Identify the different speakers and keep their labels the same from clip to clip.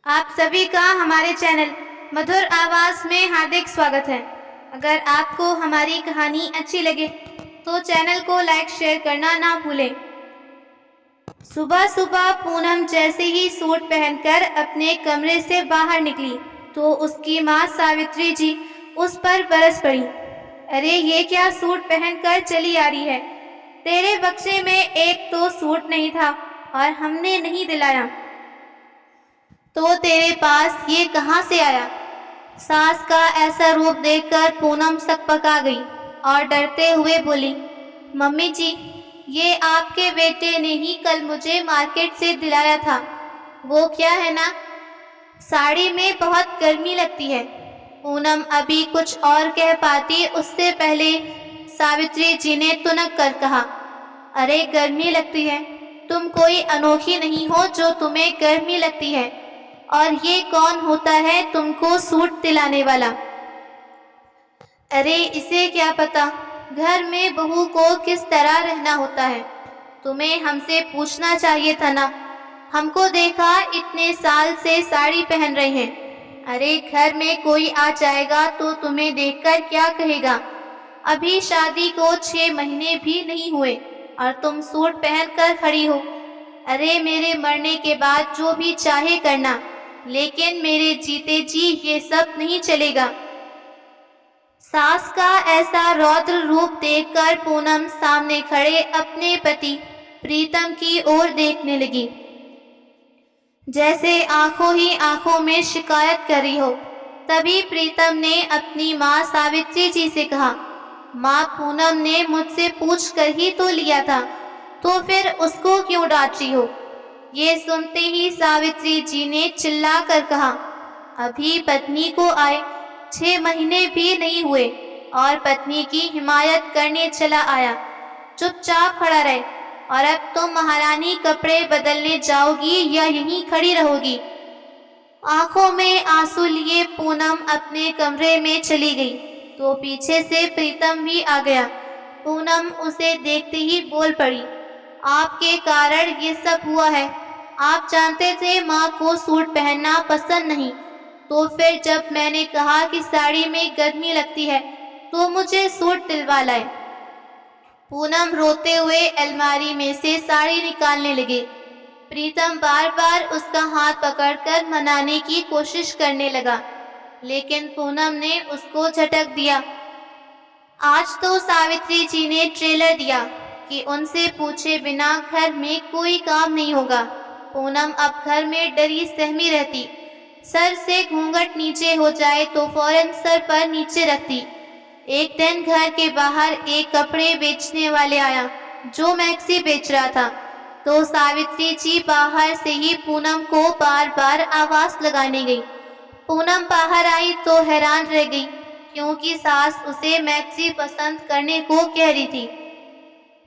Speaker 1: आप सभी का हमारे चैनल मधुर आवाज में हार्दिक स्वागत है। अगर आपको हमारी कहानी अच्छी लगे तो चैनल को लाइक शेयर करना ना भूलें। सुबह सुबह पूनम जैसे ही सूट पहनकर अपने कमरे से बाहर निकली तो उसकी माँ सावित्री जी उस पर बरस पड़ी। अरे ये क्या सूट पहनकर चली आ रही है? तेरे बक्से में एक तो सूट नहीं था और हमने नहीं दिलाया तो तेरे पास ये कहाँ से आया? सास का ऐसा रूप देखकर पूनम सकपका गई और डरते हुए बोली, मम्मी जी, ये आपके बेटे ने ही कल मुझे मार्केट से दिलाया था। वो क्या है ना, साड़ी में बहुत गर्मी लगती है। पूनम अभी कुछ और कह पाती उससे पहले सावित्री जी ने तुनक कर कहा, अरे गर्मी लगती है? तुम कोई अनोखी नहीं हो जो तुम्हें गर्मी लगती है। और ये कौन होता है तुमको सूट दिलाने वाला? अरे इसे क्या पता घर में बहू को किस तरह रहना होता है। तुम्हें हमसे पूछना चाहिए था ना। हमको देखा इतने साल से साड़ी पहन रहे हैं। अरे घर में कोई आ जाएगा तो तुम्हें देखकर क्या कहेगा? अभी शादी को 6 महीने भी नहीं हुए और तुम सूट पहनकर खड़ी हो। अरे मेरे मरने के बाद जो भी चाहे करना, लेकिन मेरे जीते जी ये सब नहीं चलेगा। सास का ऐसा रौद्र रूप देखकर पूनम सामने खड़े अपने पति प्रीतम की ओर देखने लगी, जैसे आंखों ही आंखों में शिकायत कर रही हो। तभी प्रीतम ने अपनी माँ सावित्री जी से कहा, माँ पूनम ने मुझसे पूछ कर ही तो लिया था, तो फिर उसको क्यों डांट रही हो? ये सुनते ही सावित्री जी ने चिल्ला कर कहा, अभी पत्नी को आए 6 महीने भी नहीं हुए और पत्नी की हिमायत करने चला आया। चुपचाप खड़ा रहे। और अब तुम महारानी कपड़े बदलने जाओगी या यहीं खड़ी रहोगी? आंखों में आंसू लिए पूनम अपने कमरे में चली गई तो पीछे से प्रीतम भी आ गया। पूनम उसे देखते ही बोल पड़ी, आपके कारण ये सब हुआ है। आप जानते थे माँ को सूट पहनना पसंद नहीं, तो फिर जब मैंने कहा कि साड़ी में गर्मी लगती है तो मुझे सूट दिलवा लाए। पूनम रोते हुए अलमारी में से साड़ी निकालने लगे। प्रीतम बार बार उसका हाथ पकड़कर मनाने की कोशिश करने लगा, लेकिन पूनम ने उसको झटक दिया। आज तो सावित्री जी ने ट्रेलर दिया कि उनसे पूछे बिना घर में कोई काम नहीं होगा। पूनम अब घर में डरी सहमी रहती। सर से घूंघट नीचे हो जाए तो फौरन सर पर नीचे रखती। एक दिन घर के बाहर एक कपड़े बेचने वाले आया जो मैक्सी बेच रहा था, तो सावित्री जी बाहर से ही पूनम को बार बार आवाज लगाने गई। पूनम बाहर आई तो हैरान रह गई, क्योंकि सास उसे मैक्सी पसंद करने को कह रही थी।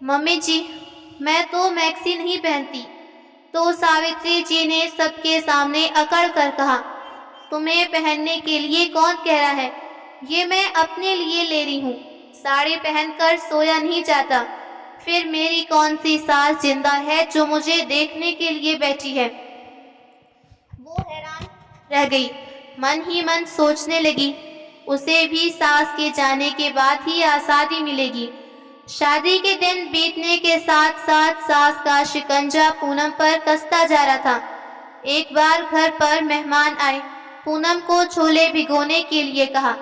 Speaker 1: मम्मी जी, मैं तो मैक्सी नहीं पहनती। तो सावित्री जी ने सबके सामने अकड़ कर कहा, तुम्हें पहनने के लिए कौन कह रहा है? ये मैं अपने लिए ले रही हूँ। साड़ी पहनकर सोया नहीं जाता। फिर मेरी कौन सी सास जिंदा है जो मुझे देखने के लिए बैठी है? वो हैरान रह गई, मन ही मन सोचने लगी, उसे भी सास के जाने के बाद ही आज़ादी मिलेगी। शादी के दिन बीतने के साथ साथ सास का शिकंजा पूनम पर कसता जा रहा था। एक बार घर पर मेहमान आए। पूनम को छोले भिगोने के लिए कहा।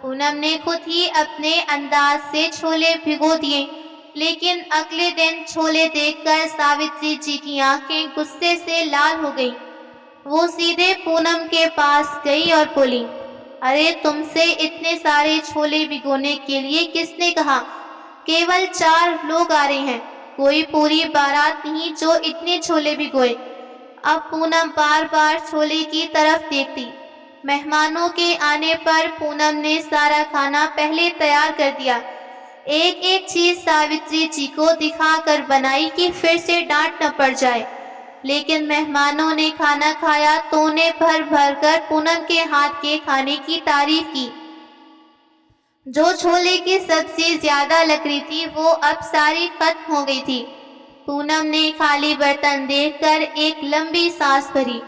Speaker 1: पूनम ने खुद ही अपने अंदाज से छोले भिगो दिए, लेकिन अगले दिन छोले देखकर सावित्री जी की आंखें गुस्से से लाल हो गई। वो सीधे पूनम के पास गई और बोली, अरे तुमसे इतने सारे छोले भिगोने के लिए किसने कहा? केवल 4 लोग आ रहे हैं, कोई पूरी बारात नहीं जो इतने छोले भिगोए। अब पूनम बार बार छोले की तरफ देखती। मेहमानों के आने पर पूनम ने सारा खाना पहले तैयार कर दिया। एक एक चीज सावित्री जी को दिखाकर बनाई कि फिर से डांट न पड़ जाए। लेकिन मेहमानों ने खाना खाया तो उन्हें भर भर कर पूनम के हाथ के खाने की तारीफ की। जो छोले की सब्जी ज्यादा लग रही थी वो अब सारी खत्म हो गई थी। पूनम ने खाली बर्तन देखकर एक लंबी सांस भरी।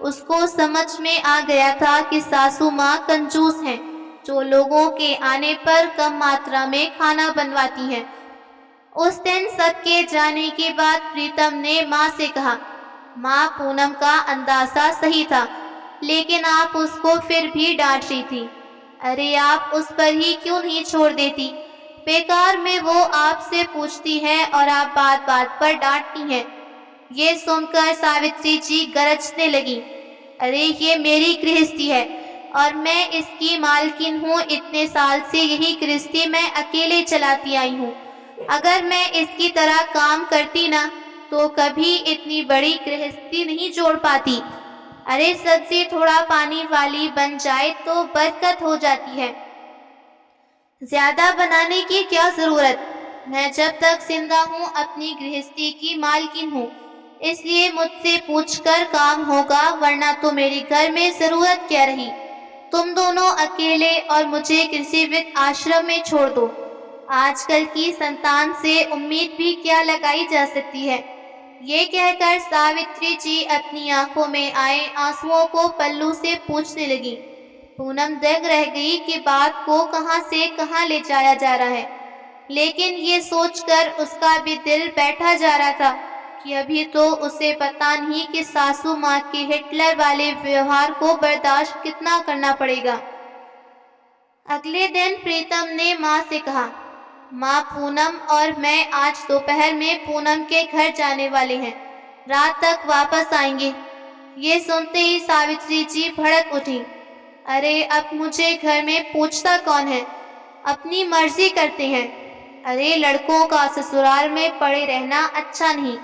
Speaker 1: उसको समझ में आ गया था कि सासू माँ कंजूस हैं, जो लोगों के आने पर कम मात्रा में खाना बनवाती हैं। उस दिन सबके जाने के बाद प्रीतम ने माँ से कहा, माँ पूनम का अंदाजा सही था, लेकिन आप उसको फिर भी डांट रही थी। अरे आप उस पर ही क्यों नहीं छोड़ देती? बेकार में वो आपसे पूछती है और आप बात बात पर डांटती हैं। ये सुनकर सावित्री जी गरजने लगी, अरे ये मेरी गृहस्थी है और मैं इसकी मालकिन हूँ। इतने साल से यही गृहस्थी मैं अकेले चलाती आई हूँ। अगर मैं इसकी तरह काम करती ना तो कभी इतनी बड़ी गृहस्थी नहीं जोड़ पाती। अरे सब्जी थोड़ा पानी वाली बन जाए तो बरकत हो जाती है, ज्यादा बनाने की क्या जरूरत। मैं जब तक जिंदा हूँ अपनी गृहस्थी की मालकिन हूँ, इसलिए मुझसे पूछकर काम होगा, वरना तो मेरे घर में जरूरत क्या रही। तुम दोनों अकेले और मुझे किसी वृद्ध आश्रम में छोड़ दो। आजकल की संतान से उम्मीद भी क्या लगाई जा सकती है। ये कहकर सावित्री जी अपनी आंखों में आए आंसुओं को पल्लू से पूछने लगी। पूनम दंग रह गई कि बात को कहां से कहां ले जाया जा रहा है, लेकिन ये सोचकर उसका भी दिल बैठा जा रहा था कि अभी तो उसे पता नहीं कि सासू माँ के हिटलर वाले व्यवहार को बर्दाश्त कितना करना पड़ेगा। अगले दिन प्रीतम ने माँ से कहा, माँ पूनम और मैं आज दोपहर में पूनम के घर जाने वाले हैं, रात तक वापस आएंगे। ये सुनते ही सावित्री जी भड़क उठी, अरे अब मुझे घर में पूछता कौन है, अपनी मर्जी करते हैं। अरे लड़कों का ससुराल में पड़े रहना अच्छा नहीं।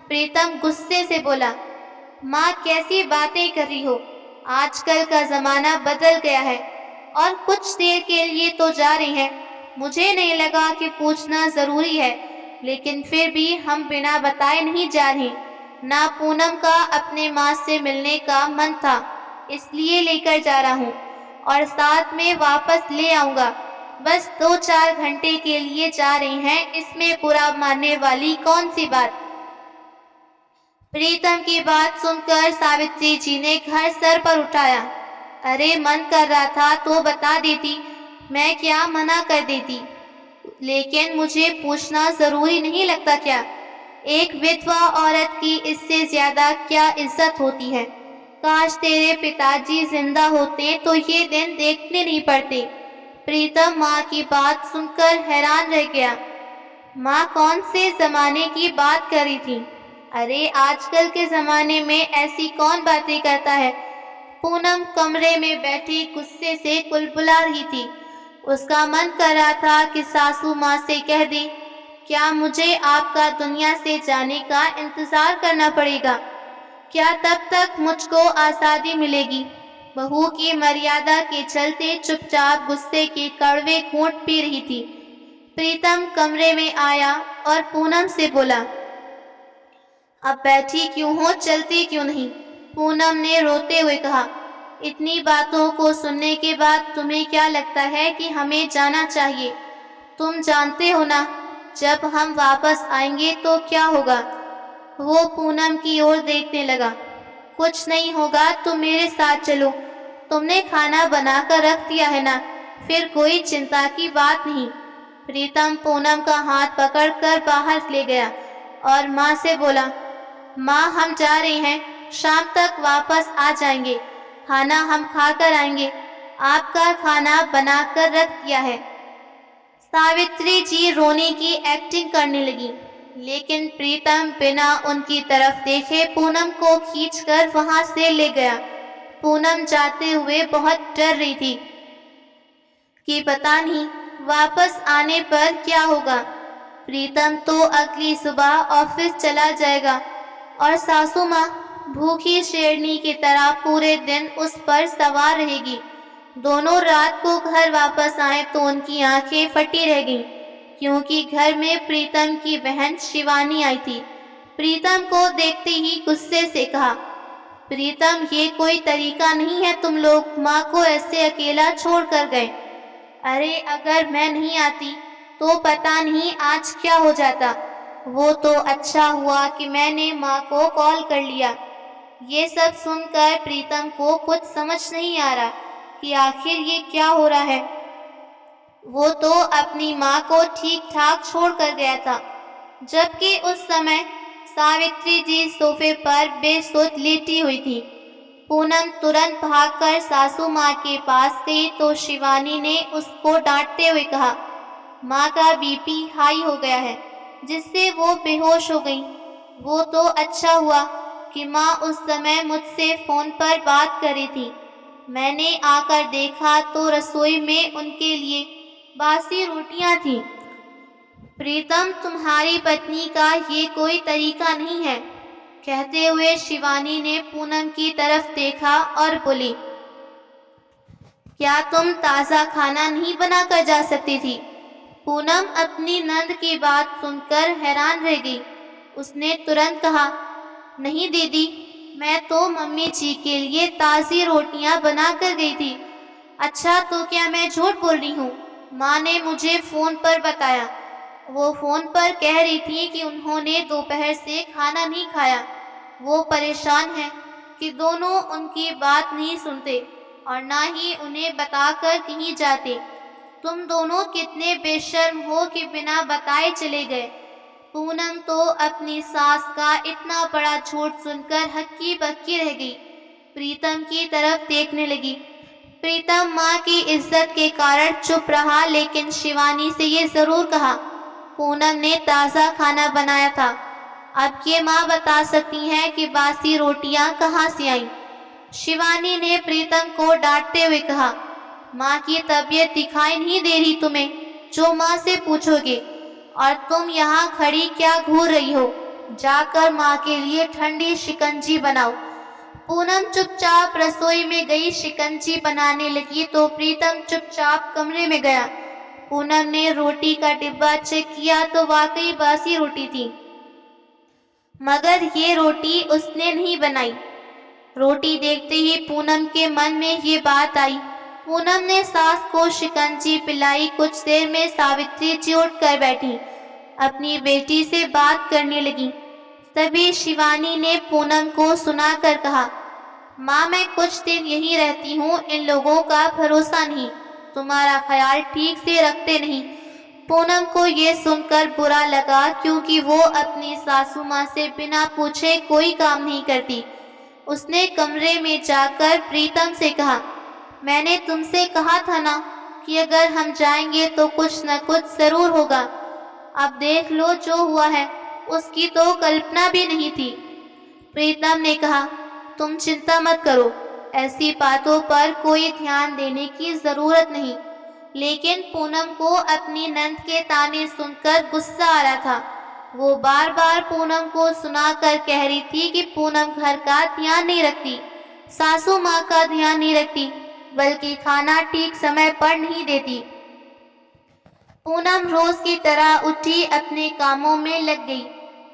Speaker 1: प्रीतम गुस्से से बोला, माँ कैसी बातें कर रही हो, आजकल का जमाना बदल गया है और कुछ देर के लिए तो जा रही हैं। मुझे नहीं लगा कि पूछना जरूरी है, लेकिन फिर भी हम बिना बताए नहीं जा रहे। ना पूनम का अपने माँ से मिलने का मन था, इसलिए लेकर जा रहा हूँ और साथ में वापस ले आऊँगा। बस 2-4 घंटे के लिए जा रही हैं, इसमें बुरा मानने वाली कौन सी बात। प्रीतम की बात सुनकर सावित्री जी ने घर सर पर उठाया। अरे मन कर रहा था तो बता देती, मैं क्या मना कर देती, लेकिन मुझे पूछना जरूरी नहीं लगता क्या? एक विधवा औरत की इससे ज्यादा क्या इज्जत होती है। काश तेरे पिताजी जिंदा होते तो ये दिन देखने नहीं पड़ते। प्रीतम माँ की बात सुनकर हैरान रह गया। माँ कौन से जमाने की बात कर रही थी? अरे आजकल के जमाने में ऐसी कौन बातें करता है। पूनम कमरे में बैठी गुस्से से कुलबुला रही थी। उसका मन कर रहा था कि सासू माँ से कह दे, क्या मुझे आपका दुनिया से जाने का इंतजार करना पड़ेगा? क्या तब तक मुझको आज़ादी मिलेगी? बहू की मर्यादा के चलते चुपचाप गुस्से के कड़वे घूंट पी रही थी। प्रीतम कमरे में आया और पूनम से बोला, अब बैठी क्यों हो, चलती क्यों नहीं? पूनम ने रोते हुए कहा, इतनी बातों को सुनने के बाद तुम्हें क्या लगता है कि हमें जाना चाहिए? तुम जानते हो ना, जब हम वापस आएंगे तो क्या होगा? वो पूनम की ओर देखने लगा। कुछ नहीं होगा, तुम मेरे साथ चलो, तुमने खाना बनाकर रख दिया है ना, फिर कोई चिंता की बात नहीं। प्रीतम पूनम का हाथ पकड़कर बाहर ले गया और माँ से बोला, माँ हम जा रहे हैं, शाम तक वापस आ जाएंगे, खाना हम खाकर आएंगे, आपका खाना बनाकर रख दिया है। सावित्री जी रोने की एक्टिंग करने लगी, लेकिन प्रीतम बिना उनकी तरफ देखे पूनम को खींचकर वहां से ले गया। पूनम जाते हुए बहुत डर रही थी कि पता नहीं वापस आने पर क्या होगा। प्रीतम तो अगली सुबह ऑफिस चला जाएगा और सासू माँ भूखी शेरनी की तरह पूरे दिन उस पर सवार रहेगी। दोनों रात को घर वापस आए तो उनकी आंखें फटी रह गईं, क्योंकि घर में प्रीतम की बहन शिवानी आई थी। प्रीतम को देखते ही गुस्से से कहा, प्रीतम ये कोई तरीका नहीं है, तुम लोग माँ को ऐसे अकेला छोड़ कर गए। अरे अगर मैं नहीं आती तो पता नहीं आज क्या हो जाता। वो तो अच्छा हुआ कि मैंने माँ को कॉल कर लिया। ये सब सुनकर प्रीतम को कुछ समझ नहीं आ रहा कि आखिर ये क्या हो रहा है। वो तो अपनी माँ को ठीक ठाक छोड़ कर गया था, जबकि उस समय सावित्री जी सोफे पर बेसुध लेटी हुई थी। पूनम तुरंत भागकर सासू माँ के पास गई तो शिवानी ने उसको डांटते हुए कहा, माँ का बीपी हाई हो गया है, जिससे वो बेहोश हो गई। वो तो अच्छा हुआ कि माँ उस समय मुझसे फोन पर बात कर रही थी। मैंने आकर देखा तो रसोई में उनके लिए बासी रोटियां थीं। प्रीतम, तुम्हारी पत्नी का ये कोई तरीका नहीं है। कहते हुए शिवानी ने पूनम की तरफ देखा और बोली, क्या तुम ताज़ा खाना नहीं बनाकर जा सकती थी? पूनम अपनी नंद की बात सुनकर हैरान रह गई। उसने तुरंत कहा, नहीं दीदी, मैं तो मम्मी जी के लिए ताज़ी रोटियां बना कर गई थी। अच्छा, तो क्या मैं झूठ बोल रही हूँ? माँ ने मुझे फ़ोन पर बताया। वो फ़ोन पर कह रही थी कि उन्होंने दोपहर से खाना नहीं खाया। वो परेशान है कि दोनों उनकी बात नहीं सुनते और ना ही उन्हें बताकर कहीं जाते। तुम दोनों कितने बेशर्म हो कि बिना बताए चले गए। पूनम तो अपनी सास का इतना बड़ा झूठ सुनकर हक्की बक्की रह गई। प्रीतम की तरफ देखने लगी। प्रीतम माँ की इज्जत के कारण चुप रहा, लेकिन शिवानी से ये जरूर कहा, पूनम ने ताज़ा खाना बनाया था। अब ये माँ बता सकती हैं कि बासी रोटियां कहाँ से आईं। शिवानी ने प्रीतम को डांटते हुए कहा, माँ की तबीयत दिखाई नहीं दे रही तुम्हें? जो माँ से पूछोगे। और तुम यहाँ खड़ी क्या घूर रही हो? जाकर माँ के लिए ठंडी शिकंजी बनाओ। पूनम चुपचाप रसोई में गई, शिकंजी बनाने लगी तो प्रीतम चुपचाप कमरे में गया। पूनम ने रोटी का डिब्बा चेक किया तो वाकई बासी रोटी थी, मगर ये रोटी उसने नहीं बनाई। रोटी देखते ही पूनम के मन में ये बात आई। पूनम ने सास को शिकंजी पिलाई। कुछ देर में सावित्री जी उठ कर बैठी, अपनी बेटी से बात करने लगी। तभी शिवानी ने पूनम को सुनाकर कहा, माँ, मैं कुछ दिन यहीं रहती हूँ। इन लोगों का भरोसा नहीं, तुम्हारा ख्याल ठीक से रखते नहीं। पूनम को ये सुनकर बुरा लगा, क्योंकि वो अपनी सासू माँ से बिना पूछे कोई काम नहीं करती। उसने कमरे में जाकर प्रीतम से कहा, मैंने तुमसे कहा था ना कि अगर हम जाएंगे तो कुछ न कुछ जरूर होगा। अब देख लो जो हुआ है, उसकी तो कल्पना भी नहीं थी। प्रीतम ने कहा, तुम चिंता मत करो, ऐसी बातों पर कोई ध्यान देने की जरूरत नहीं। लेकिन पूनम को अपनी नंद के ताने सुनकर गुस्सा आ रहा था। वो बार बार पूनम को सुनाकर कह रही थी कि पूनम घर का ध्यान नहीं रखती, सासू माँ का ध्यान नहीं रखती, बल्कि खाना ठीक समय पर नहीं देती। पूनम रोज की तरह उठी, अपने कामों में लग गई।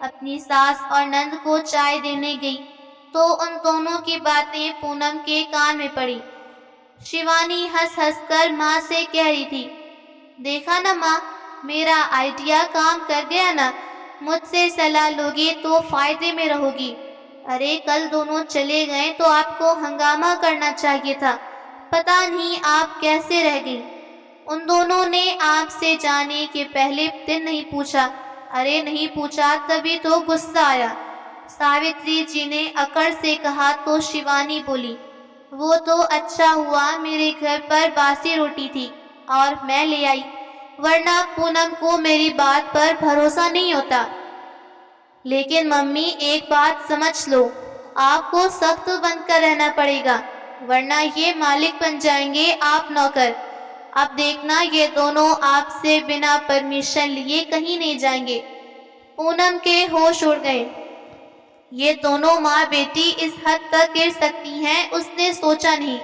Speaker 1: अपनी सास और नंद को चाय देने गई तो उन दोनों की बातें पूनम के कान में पड़ी। शिवानी हंस हंस कर माँ से कह रही थी, देखा ना माँ, मेरा आइडिया काम कर गया ना। मुझसे सलाह लोगी तो फायदे में रहोगी। अरे कल दोनों चले गए तो आपको हंगामा करना चाहिए था। पता नहीं आप कैसे रह गई। उन दोनों ने आपसे जाने के पहले दिन नहीं पूछा। अरे नहीं पूछा तभी तो गुस्सा आया। सावित्री जी ने अकड़ से कहा तो शिवानी बोली, वो तो अच्छा हुआ मेरे घर पर बासी रोटी थी और मैं ले आई, वरना पूनम को मेरी बात पर भरोसा नहीं होता। लेकिन मम्मी, एक बात समझ लो, आपको सख्त बनकर रहना पड़ेगा, वरना ये मालिक बन जाएंगे, आप नौकर। अब देखना, ये दोनों आपसे बिना परमिशन लिए कहीं नहीं जाएंगे। पूनम के होश उड़ गए। ये दोनों माँ बेटी इस हद तक गिर सकती हैं, उसने सोचा नहीं।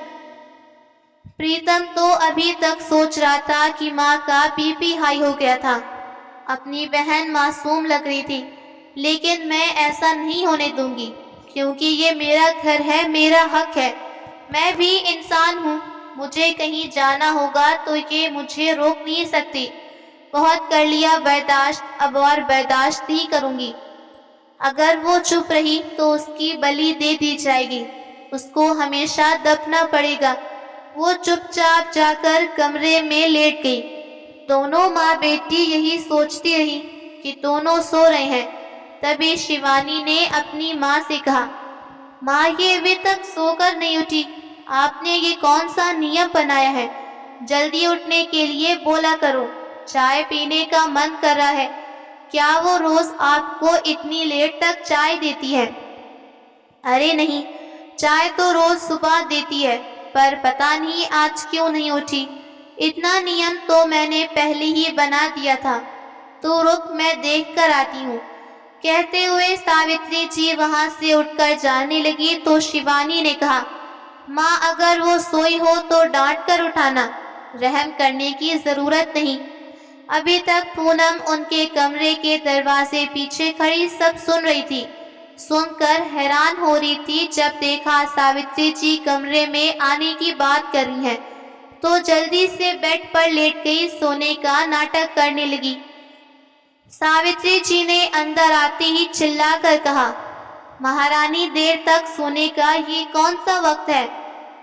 Speaker 1: प्रीतम तो अभी तक सोच रहा था कि माँ का बीपी हाई हो गया था। अपनी बहन मासूम लग रही थी, लेकिन मैं ऐसा नहीं होने दूंगी, क्योंकि ये मेरा घर है, मेरा हक है। मैं भी इंसान हूँ, मुझे कहीं जाना होगा तो ये मुझे रोक नहीं सकती। बहुत कर लिया बर्दाश्त, अब और बर्दाश्त नहीं करूँगी। अगर वो चुप रही तो उसकी बलि दे दी जाएगी, उसको हमेशा दबना पड़ेगा। वो चुपचाप जाकर कमरे में लेट गई। दोनों माँ बेटी यही सोचती रही कि दोनों सो रहे हैं। तभी शिवानी ने अपनी माँ से कहा, माँ, ये अभी तक सोकर नहीं उठी। आपने ये कौन सा नियम बनाया है? जल्दी उठने के लिए बोला करो। चाय पीने का मन कर रहा है। क्या वो रोज आपको इतनी लेट तक चाय देती है? अरे नहीं, चाय तो रोज सुबह देती है, पर पता नहीं आज क्यों नहीं उठी। इतना नियम तो मैंने पहले ही बना दिया था। तो रुक, मैं देख कर आती हूँ। कहते हुए सावित्री जी वहां से उठकर जाने लगी तो शिवानी ने कहा, माँ, अगर वो सोई हो तो डांट कर उठाना, रहम करने की जरूरत नहीं। अभी तक पूनम उनके कमरे के दरवाजे पीछे खड़ी सब सुन रही थी। सुनकर हैरान हो रही थी। जब देखा सावित्री जी कमरे में आने की बात कर रही हैं, तो जल्दी से बेड पर लेट गई, सोने का नाटक करने लगी। सावित्री जी ने अंदर आते ही चिल्लाकर कहा, महारानी, देर तक सोने का ये कौन सा वक्त है?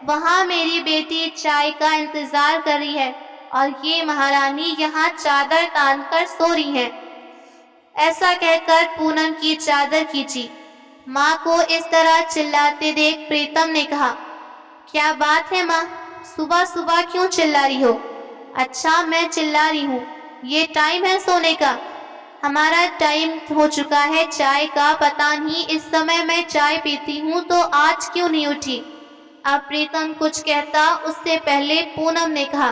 Speaker 1: वहाँ मेरी बेटी चाय का इंतजार कर रही है और ये महारानी यहाँ चादर तान कर सो रही है। ऐसा कहकर पूनम की चादर खींची। माँ को इस तरह चिल्लाते देख प्रीतम ने कहा, क्या बात है माँ, सुबह सुबह क्यों चिल्ला रही हो? अच्छा, मैं चिल्ला रही हूँ? ये टाइम है सोने का? हमारा टाइम हो चुका है चाय का। पता नहीं इस समय मैं चाय पीती हूँ तो आज क्यों नहीं उठी? अब प्रीतम कुछ कहता उससे पहले पूनम ने कहा,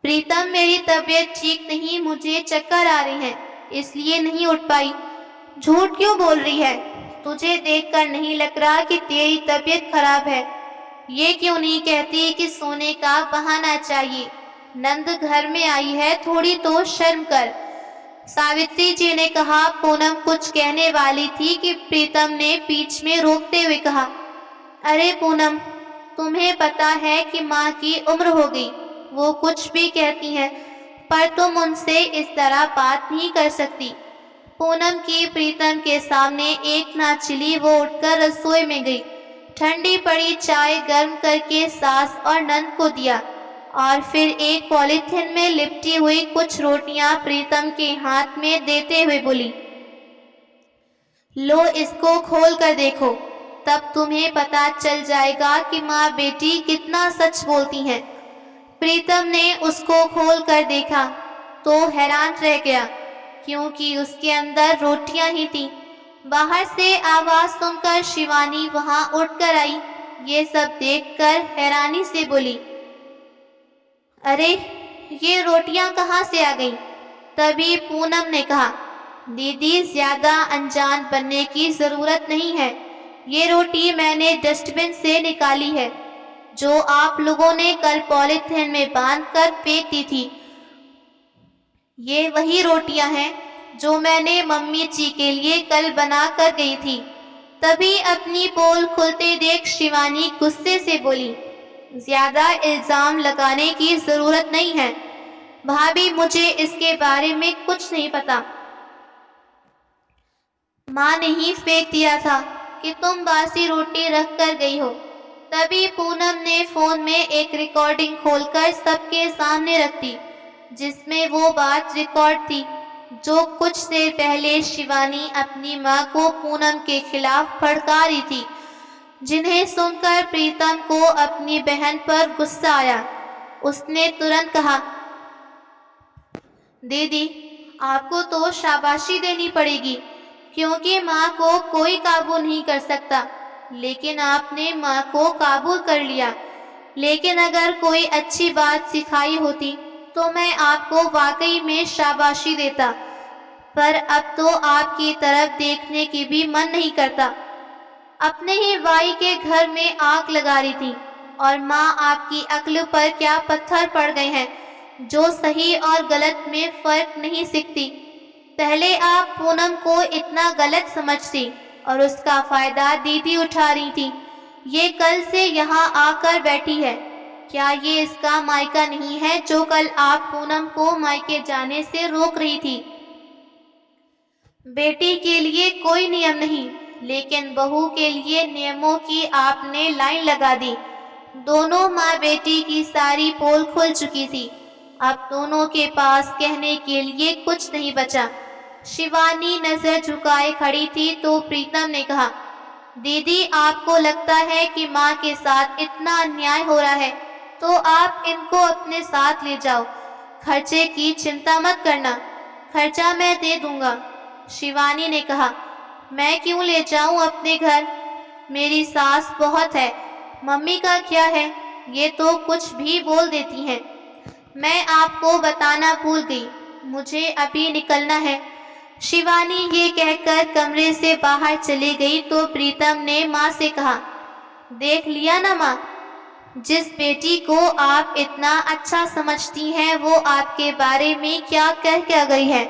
Speaker 1: प्रीतम, मेरी तबीयत ठीक नहीं, मुझे चक्कर आ रहे हैं, इसलिए नहीं उठ पाई। झूठ क्यों बोल रही है? तुझे देखकर नहीं लग रहा कि तेरी तबीयत खराब है? ये क्यों नहीं कहती कि सोने का बहाना चाहिए? नंद घर में आई है, थोड़ी तो शर्म कर। सावित्री जी ने कहा। पूनम कुछ कहने वाली थी कि प्रीतम ने बीच में रोकते हुए कहा, अरे पूनम, तुम्हें पता है कि माँ की उम्र हो गई, वो कुछ भी कहती हैं, पर तुम उनसे इस तरह बात नहीं कर सकती। पूनम की प्रीतम के सामने एक ना चिली। वो उठकर रसोई में गई। ठंडी पड़ी चाय गर्म करके सास और नंद को दिया और फिर एक पॉलीथिन में लिपटी हुई कुछ रोटियां प्रीतम के हाथ में देते हुए बोली, लो, इसको खोल कर देखो, तब तुम्हें पता चल जाएगा कि माँ बेटी कितना सच बोलती हैं। प्रीतम ने उसको खोल कर देखा तो हैरान रह गया, क्योंकि उसके अंदर रोटियां ही थीं। बाहर से आवाज सुनकर शिवानी वहां उठकर आई। ये सब देखकर हैरानी से बोली, अरे, ये रोटियां कहाँ से आ गईं? तभी पूनम ने कहा, दीदी, ज्यादा अनजान बनने की जरूरत नहीं है। ये रोटी मैंने डस्टबिन से निकाली है, जो आप लोगों ने कल पॉलीथिन में बांधकर फेंक दी थी। ये वही रोटियां हैं जो मैंने मम्मी जी के लिए कल बना कर गई थी। तभी अपनी पोल खुलते देख शिवानी गुस्से से बोली, ज्यादा इल्जाम लगाने की जरूरत नहीं है भाभी, मुझे इसके बारे में कुछ नहीं पता। माँ ने ही फेंक दिया था कि तुम बासी रोटी रख कर गई हो। तभी पूनम ने फोन में एक रिकॉर्डिंग खोलकर सबके सामने रख दी, जिसमें वो बात रिकॉर्ड थी जो कुछ देर पहले शिवानी अपनी माँ को पूनम के खिलाफ भड़का रही थी, जिन्हें सुनकर प्रीतम को अपनी बहन पर गुस्सा आया। उसने तुरंत कहा, दीदी, आपको तो शाबाशी देनी पड़ेगी, क्योंकि माँ को कोई काबू नहीं कर सकता, लेकिन आपने माँ को काबू कर लिया। लेकिन अगर कोई अच्छी बात सिखाई होती तो मैं आपको वाकई में शाबाशी देता, पर अब तो आपकी तरफ देखने की भी मन नहीं करता। अपने ही भाई के घर में आग लगा रही थी और माँ आपकी अक्ल पर क्या पत्थर पड़ गए हैं, जो सही और गलत में फर्क नहीं सीखती। पहले आप पूनम को इतना गलत समझती और उसका फायदा दीदी उठा रही थी। ये कल से यहाँ आकर बैठी है। क्या ये इसका मायका नहीं है जो कल आप पूनम को मायके जाने से रोक रही थी? बेटी के लिए कोई नियम नहीं, लेकिन बहू के लिए नियमों की आपने लाइन लगा दी। दोनों माँ बेटी की सारी पोल खुल चुकी थी। अब दोनों के पास कहने के लिए कुछ नहीं बचा। शिवानी नजर झुकाए खड़ी थी तो प्रीतम ने कहा, दीदी आपको लगता है कि माँ के साथ इतना अन्याय हो रहा है तो आप इनको अपने साथ ले जाओ। खर्चे की चिंता मत करना, खर्चा मैं दे दूंगा। शिवानी ने कहा, मैं क्यों ले जाऊं अपने घर? मेरी सास बहुत है, मम्मी का क्या है, ये तो कुछ भी बोल देती हैं। मैं आपको बताना भूल गई, मुझे अभी निकलना है। शिवानी ये कहकर कमरे से बाहर चली गई तो प्रीतम ने माँ से कहा, देख लिया ना माँ, जिस बेटी को आप इतना अच्छा समझती हैं वो आपके बारे में क्या कह क्या गई है,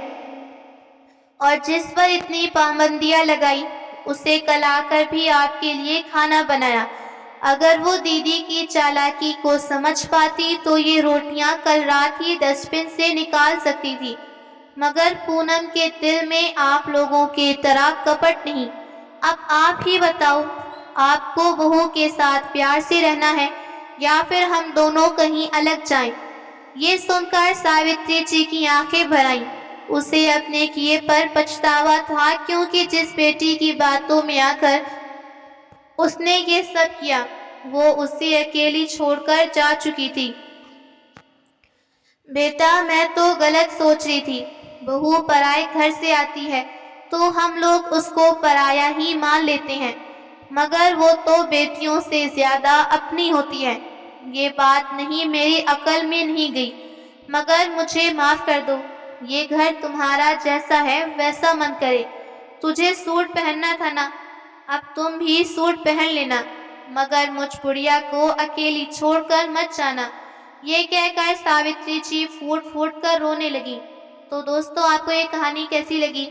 Speaker 1: और जिस पर इतनी पाबंदियां लगाई उसे कल आकर भी आपके लिए खाना बनाया। अगर वो दीदी की चालाकी को समझ पाती तो ये रोटियां कल रात ही डस्टबिन से निकाल सकती थी, मगर पूनम के दिल में आप लोगों के तरह कपट नहीं। अब आप ही बताओ, आपको बहू के साथ प्यार से रहना है या फिर हम दोनों कहीं अलग जाएं? ये सुनकर सावित्री जी की आंखें भर आईं। उसे अपने किए पर पछतावा था, क्योंकि जिस बेटी की बातों में आकर उसने ये सब किया वो उसे अकेली छोड़कर जा चुकी थी। बेटा मैं तो गलत सोच रही थी, बहू पराए घर से आती है तो हम लोग उसको पराया ही मान लेते हैं, मगर वो तो बेटियों से ज्यादा अपनी होती है। ये बात नहीं मेरी अकल में नहीं गई, मगर मुझे माफ कर दो। ये घर तुम्हारा जैसा है वैसा मन करे। तुझे सूट पहनना था ना, अब तुम भी सूट पहन लेना, मगर मुझ बुढ़िया को अकेली छोड़कर मत जाना। ये कहकर सावित्री जी फूट फूट कर रोने लगी। तो दोस्तों आपको ये कहानी कैसी लगी?